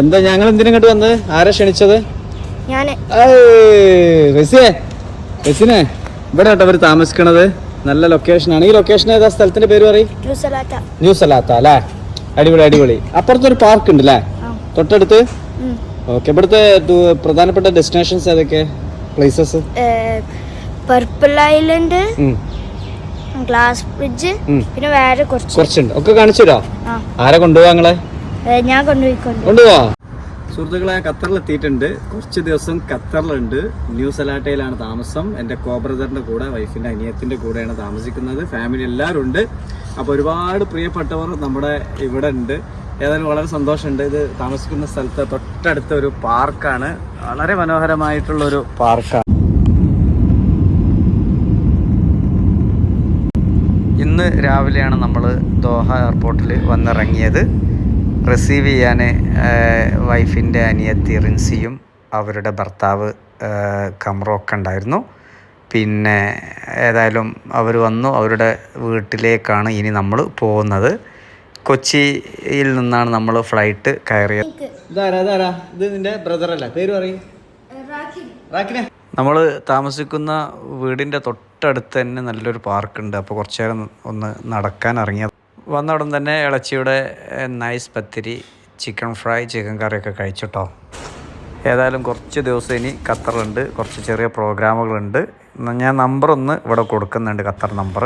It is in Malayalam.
എന്താ ഞങ്ങൾ എന്തിനാ ഇങ്ങോട്ട് വന്ന്? ആരാ ക്ഷണിച്ചത്? റസിനെ ഇവിടെ കേട്ടോ അവര് താമസിക്കണത്. നല്ല ലൊക്കേഷനാണ്. ഈ ലൊക്കേഷൻ ഏതാ? സ്ഥലത്തിന്റെ പേര് പറയും. ന്യൂ സലാത്ത അല്ലേ? അടിപൊളി അടിപൊളി. അപ്പുറത്തൊരു പാർക്ക് ഉണ്ട് അല്ലേ തൊട്ടടുത്ത്? ഓക്കെ. ഇവിടുത്തെ പ്രധാനപ്പെട്ട ഡെസ്റ്റിനേഷൻസ് ഏതൊക്കെ places? Purple island, glass bridge, പിന്നെ വേറെ കുറച്ചുണ്ട്. ഒക്കെ കാണിച്ചു തരാ. ആരെ കൊണ്ടുപോവാ നിങ്ങളെ? ഞാൻ കൊണ്ടുപോവാ. സുഹൃത്തുക്കളെ, ഖത്തറിൽ എത്തിയിട്ടുണ്ട്. കുറച്ച് ദിവസം ഖത്തറിലുണ്ട്. ന്യൂ സലാട്ടയിലാണ് താമസം. എൻ്റെ ബ്രദറിൻ്റെ കൂടെ, വൈഫിൻ്റെ അനിയത്തിൻ്റെ കൂടെയാണ് താമസിക്കുന്നത്. ഫാമിലി എല്ലാവരും ഉണ്ട്. അപ്പോൾ ഒരുപാട് പ്രിയപ്പെട്ടവർ നമ്മുടെ ഇവിടെ ഉണ്ട്. ഏതായാലും വളരെ സന്തോഷമുണ്ട്. ഇത് താമസിക്കുന്ന സ്ഥലത്ത് തൊട്ടടുത്ത ഒരു പാർക്കാണ്. വളരെ മനോഹരമായിട്ടുള്ളൊരു പാർക്കാണ്. ഇന്ന് രാവിലെയാണ് നമ്മൾ ദോഹ എയർപോർട്ടിൽ വന്നിറങ്ങിയത്. റിസീവ് ചെയ്യാൻ വൈഫിൻ്റെ അനിയത്തി റിൻസിയും അവരുടെ ഭർത്താവ് കമറൊക്കെ ഉണ്ടായിരുന്നു. പിന്നെ ഏതായാലും അവർ വന്നു. അവരുടെ വീട്ടിലേക്കാണ് ഇനി നമ്മൾ പോകുന്നത്. കൊച്ചിയിൽ നിന്നാണ് നമ്മൾ ഫ്ലൈറ്റ് കയറിയത്. ഇത് നിന്റെ ബ്രദറല്ലേ? പേര് പറയും. നമ്മൾ താമസിക്കുന്ന വീടിൻ്റെ തൊട്ടടുത്ത് തന്നെ നല്ലൊരു പാർക്കുണ്ട്. അപ്പോൾ കുറച്ച് നേരം ഒന്ന് നടക്കാൻ ഇറങ്ങിയത്. വന്ന ഉടൻ തന്നെ ഇളച്ചിയുടെ നൈസ് പത്തിരി, ചിക്കൻ ഫ്രൈ, ചിക്കൻ കറിയൊക്കെ കഴിച്ചിട്ടോ. ഏതായാലും കുറച്ച് ദിവസം ഇനി ഖത്തറിലുണ്ട്. കുറച്ച് ചെറിയ പ്രോഗ്രാമുകളുണ്ട്. ഞാൻ നമ്പർ ഒന്ന് ഇവിടെ കൊടുക്കുന്നുണ്ട്, ഖത്തർ നമ്പർ.